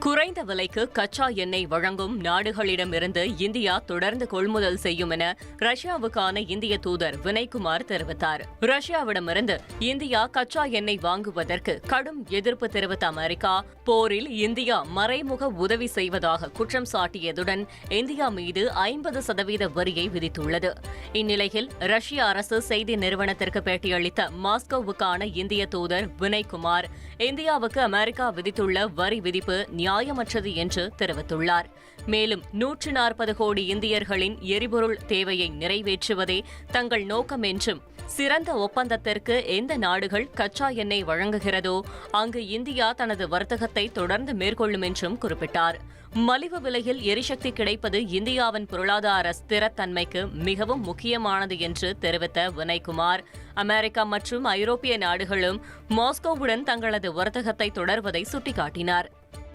குறைந்த விலைக்கு கச்சா எண்ணெய் வழங்கும் நாடுகளிடமிருந்து இந்தியா தொடர்ந்து கொள்முதல் செய்யும் என ரஷ்யாவுக்கான இந்திய தூதர் வினய்குமார் தெரிவித்தார். ரஷ்யாவிடமிருந்து இந்தியா கச்சா எண்ணெய் வாங்குவதற்கு கடும் எதிர்ப்பு தெரிவித்த அமெரிக்கா, போரில் இந்தியா மறைமுக உதவி செய்வதாக குற்றம் சாட்டியதுடன் இந்தியா மீது 50% வரியை விதித்துள்ளது. இந்நிலையில் ரஷ்ய அரசு செய்தி நிறுவனத்திற்கு பேட்டியளித்த மாஸ்கோவுக்கான இந்திய தூதர் வினய்குமார், இந்தியாவுக்கு அமெரிக்கா விதித்துள்ள வரி விதிப்பு நியாயமற்றது என்று தெரிவித்துள்ளார். மேலும் 140 கோடி இந்தியர்களின் எரிபொருள் தேவையை நிறைவேற்றுவதே தங்கள் நோக்கம் என்றும், சிறந்த ஒப்பந்தத்திற்கு எந்த நாடுகள் கச்சா எண்ணெய் வழங்குகிறதோ அங்கு இந்தியா தனது வர்த்தகத்தை தொடர்ந்து மேற்கொள்ளும் என்றும் குறிப்பிட்டார். மலிவு விலையில் எரிசக்தி கிடைப்பது இந்தியாவின் பொருளாதார ஸ்திரத்தன்மைக்கு மிகவும் முக்கியமானது என்று தெரிவித்த வினய்குமார், அமெரிக்கா மற்றும் ஐரோப்பிய நாடுகளும் மாஸ்கோவுடன் தங்களது வர்த்தகத்தை தொடர்வதை சுட்டிக்காட்டினார்.